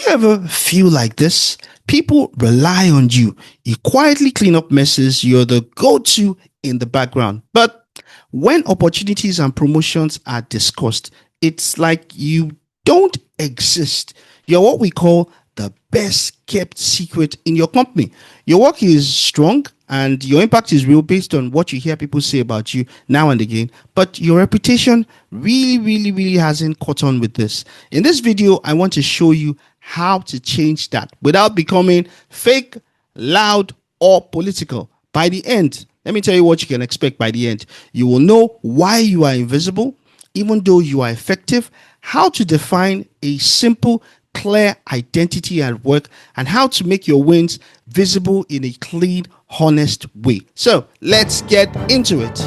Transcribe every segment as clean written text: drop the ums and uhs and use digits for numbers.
ever feel like this? People rely on you. You quietly clean up messes. You're the go to in the background. But when opportunities and promotions are discussed, it's like you don't exist. You're what we call the best kept secret in your company. Your work is strong and your impact is real based on what you hear people say about you now and again. But your reputation really hasn't caught on with this. In this video, I want to show you how to change that without becoming fake, loud, or political. By the end, let me tell you what you can expect by the end. You will know why you are invisible, even though you are effective, how to define a simple, clear identity at work, and how to make your wins visible in a clean, honest way. So let's get into it.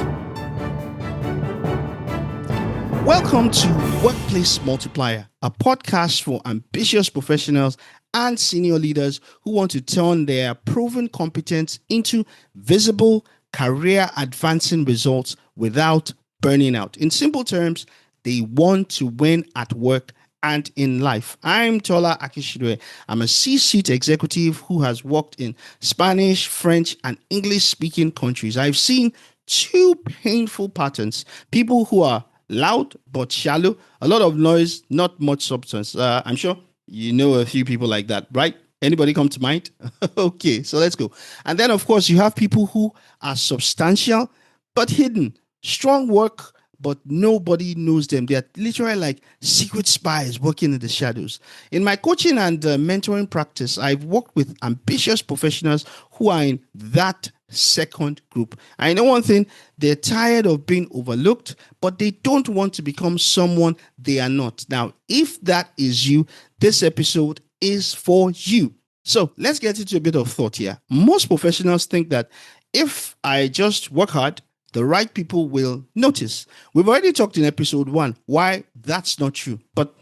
Welcome to Workplace Multiplier, a podcast for ambitious professionals and senior leaders who want to turn their proven competence into visible, career advancing results without burning out. In simple terms, they want to win at work and in life. I'm Tola Akinsulire. I'm a C-suite executive who has worked in Spanish, French, and English-speaking countries. I've seen two painful patterns: people who are loud but shallow, a lot of noise, not much substance. I'm sure you know a few people like that, right? Anybody come to mind? Okay, so let's go. And then, of course, you have people who are substantial but hidden. Strong work, but nobody knows them. They're literally like secret spies working in the shadows. In my coaching and mentoring practice, I've worked with ambitious professionals who are in that second group. I know one thing: they're tired of being overlooked, but they don't want to become someone they are not. Now, if that is you, this episode is for you. So let's get into a bit of thought here. Most professionals think that if I just work hard, the right people will notice. We've already talked in episode 1 why that's not true. But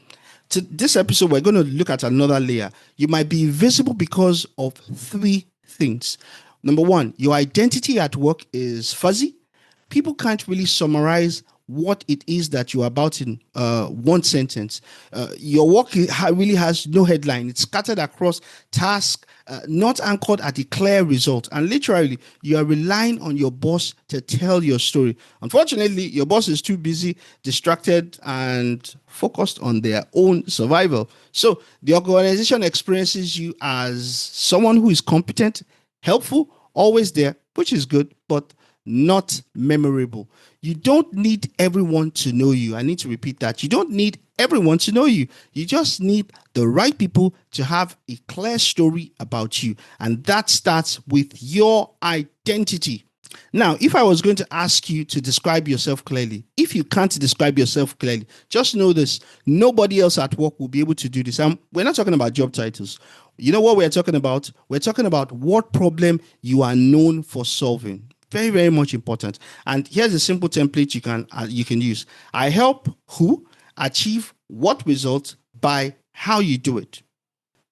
to this episode, we're going to look at another layer. You might be invisible because of 3 things. Number 1, your identity at work is fuzzy. People can't really summarize what it is that you're about in one sentence. Your work really has no headline. It's scattered across tasks, not anchored at a clear result. And literally, you are relying on your boss to tell your story. Unfortunately, your boss is too busy, distracted, and focused on their own survival. So the organization experiences you as someone who is competent, helpful, always there, which is good, but not memorable. You don't need everyone to know you. I need to repeat that. You don't need everyone to know you. You just need the right people to have a clear story about you. And that starts with your identity. Now, if I was going to ask you to describe yourself clearly, if you can't describe yourself clearly, just know this: nobody else at work will be able to do this. We're not talking about job titles. You know what we're talking about? We're talking about what problem you are known for solving. Very much important. And here's a simple template you can use. I help who achieve what result by how you do it.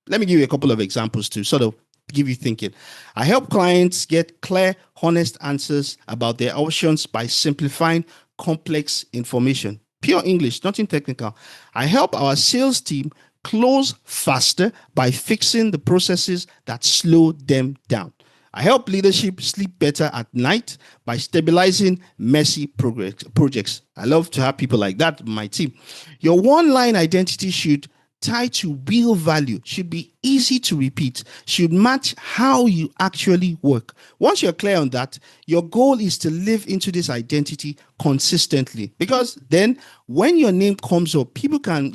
Let me give you a couple of examples to sort of give you thinking. I help clients get clear, honest answers about their options by simplifying complex information. Pure English, nothing technical. I help our sales team close faster by fixing the processes that slow them down. I help leadership sleep better at night by stabilizing messy projects. I love to have people like that in my team. Your one-line identity should tie to real value, should be easy to repeat, should match how you actually work. Once you're clear on that, your goal is to live into this identity consistently. Because then when your name comes up, people can,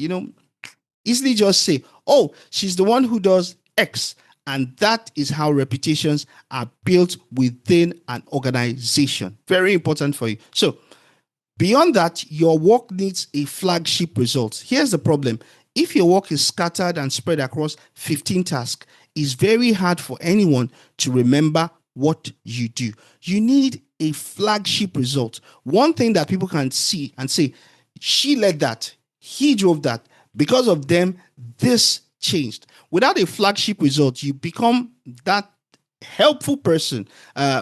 easily just say, oh, she's the one who does X. And that is how reputations are built within an organization. Very important for you. So beyond that, your work needs a flagship result. Here's the problem. If your work is scattered and spread across 15 tasks, it's very hard for anyone to remember what you do. You need a flagship result. One thing that people can see and say, she led that, he drove that. Because of them, this changed. Without a flagship result, you become that helpful person.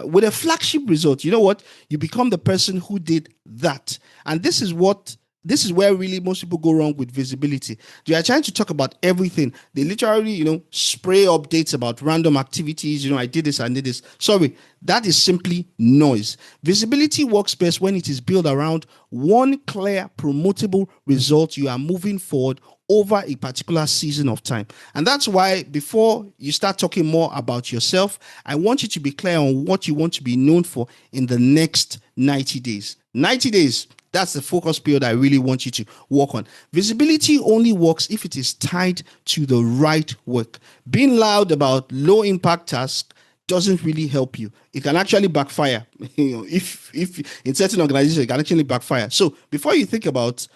With a flagship result, you know what? You become the person who did that. And this is what this is where really most people go wrong with visibility. They are trying to talk about everything. They literally, spray updates about random activities. I did this, I did this. Sorry, that is simply noise. Visibility works best when it is built around one clear, promotable result you are moving forward over a particular season of time. And that's why before you start talking more about yourself, I want you to be clear on what you want to be known for in the next 90 days. 90 days. That's the focus period I really want you to work on. Visibility only works if it is tied to the right work. Being loud about low impact tasks doesn't really help you. It can actually backfire. If in certain organizations, it can actually backfire. So before you think about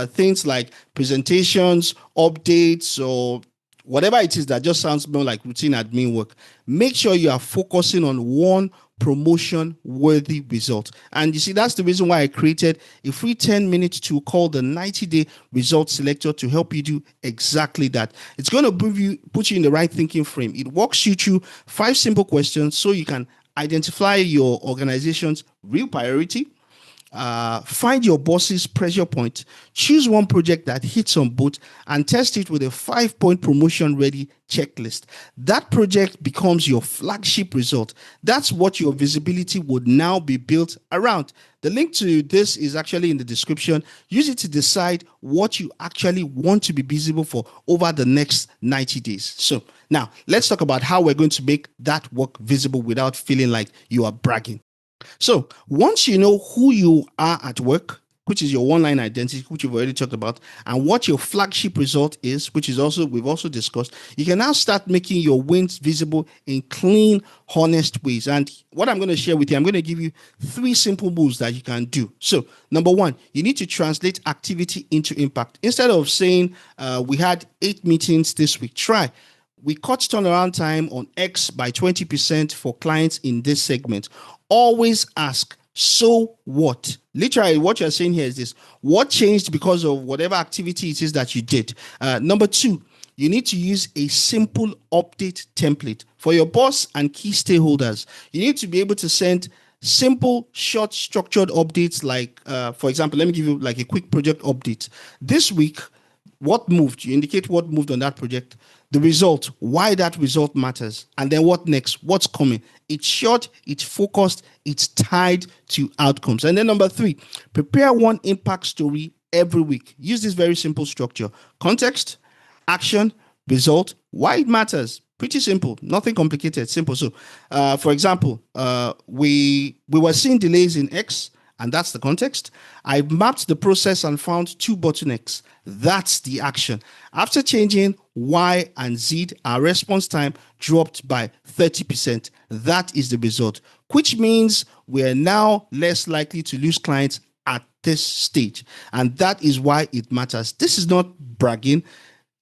things like presentations, updates, or whatever it is that just sounds more like routine admin work, make sure you are focusing on one promotion worthy result. And you see, that's the reason why I created a free 10-minute tool called the 90-day result selector to help you do exactly that. It's going to put you in the right thinking frame. It walks you through 5 simple questions so you can identify your organization's real priority, find your boss's pressure point, choose one project that hits on both, and test it with a 5-point promotion ready checklist. That project becomes your flagship result. That's what your visibility would now be built around. The link to this is actually in the description. Use it to decide what you actually want to be visible for over the next 90 days. So now let's talk about how we're going to make that work visible without feeling like you are bragging. So once you know who you are at work, which is your one-line identity, which we've already talked about, and what your flagship result is, which is also we've also discussed, you can now start making your wins visible in clean, honest ways. And what I'm going to share with you, I'm going to give you 3 simple moves that you can do. So number 1, you need to translate activity into impact. Instead of saying we had 8 meetings this week, try we cut turnaround time on X by 20% for clients in this segment. Always ask, so what? Literally, what you're saying here is this: what changed because of whatever activity it is that you did? Number 2, you need to use a simple update template for your boss and key stakeholders. You need to be able to send simple, short, structured updates like, for example, let me give you like a quick project update. This week, what moved? You indicate what moved on that project, the result, why that result matters, and then what next, what's coming. It's short, it's focused, it's tied to outcomes. And then number 3, prepare one impact story every week. Use this very simple structure: context, action, result, why it matters. Pretty simple, nothing complicated, simple. So, for example, we were seeing delays in X, and that's the context. I mapped the process and found 2 bottlenecks. That's the action. After changing Y and Z, our response time dropped by 30%. That is the result, which means we are now less likely to lose clients at this stage. And that is why it matters. This is not bragging.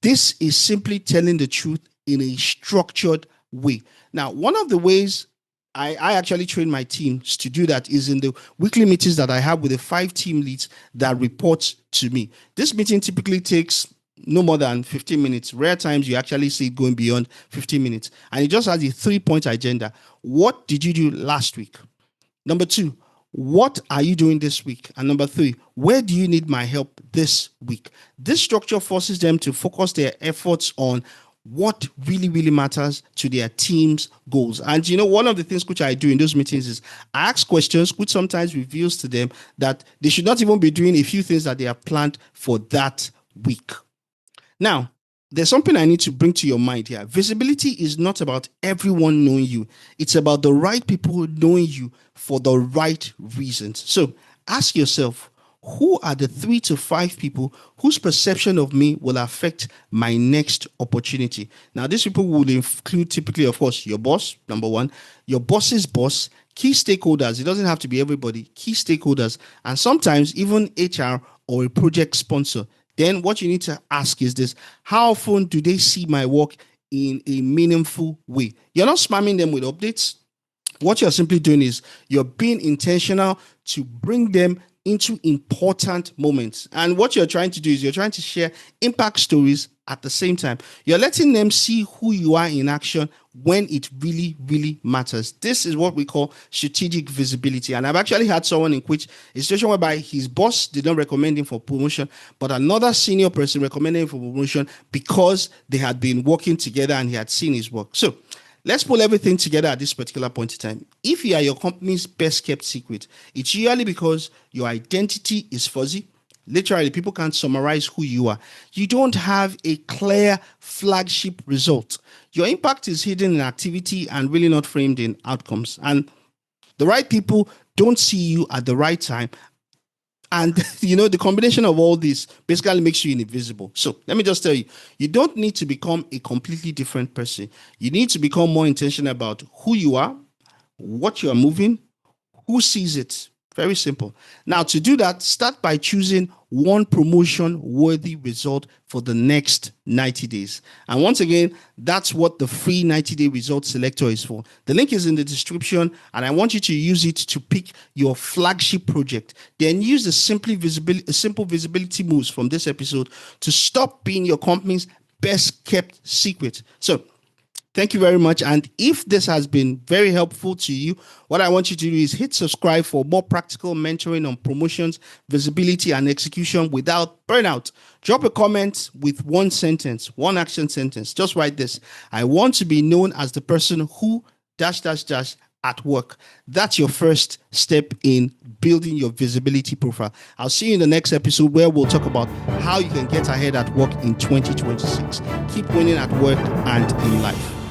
This is simply telling the truth in a structured way. Now, one of the ways I actually train my teams to do that is in the weekly meetings that I have with the 5 team leads that report to me. This meeting typically takes no more than 15 minutes. Rare times you actually see it going beyond 15 minutes. And it just has a 3-point agenda. What did you do last week? Number 2, what are you doing this week? And number 3, where do you need my help this week? This structure forces them to focus their efforts on what really, really matters to their team's goals. And one of the things which I do in those meetings is I ask questions which sometimes reveals to them that they should not even be doing a few things that they have planned for that week. Now, there's something I need to bring to your mind here. Visibility is not about everyone knowing you. It's about the right people knowing you for the right reasons. So ask yourself, who are the 3 to 5 people whose perception of me will affect my next opportunity? Now, these people will include typically, of course, your boss, number 1, your boss's boss, key stakeholders. It doesn't have to be everybody, key stakeholders, and sometimes even HR or a project sponsor. Then what you need to ask is this: how often do they see my work in a meaningful way? You're not spamming them with updates. What you're simply doing is you're being intentional to bring them into important moments. And what you're trying to do is you're trying to share impact stories at the same time. You're letting them see who you are in action when it really, really matters. This is what we call strategic visibility. And I've actually had someone in which a situation whereby his boss did not recommend him for promotion, but another senior person recommended him for promotion because they had been working together and he had seen his work. So let's pull everything together at this particular point in time. If you are your company's best kept secret, it's usually because your identity is fuzzy. Literally, people can't summarize who you are. You don't have a clear flagship result. Your impact is hidden in activity and really not framed in outcomes. And the right people don't see you at the right time. And, the combination of all this basically makes you invisible. So let me just tell you, you don't need to become a completely different person. You need to become more intentional about who you are, what you are moving, who sees it. Very simple. Now, to do that, start by choosing one promotion-worthy result for the next 90 days. And once again, that's what the free 90-day result selector is for. The link is in the description, and I want you to use it to pick your flagship project. Then use the simple visibility moves from this episode to stop being your company's best-kept secret. So, thank you very much. And if this has been very helpful to you, what I want you to do is hit subscribe for more practical mentoring on promotions, visibility, and execution without burnout. Drop a comment with one sentence, one action sentence. Just write this: I want to be known as the person who ... at work. That's your first step in building your visibility profile. I'll see you in the next episode where we'll talk about how you can get ahead at work in 2026. Keep winning at work and in life.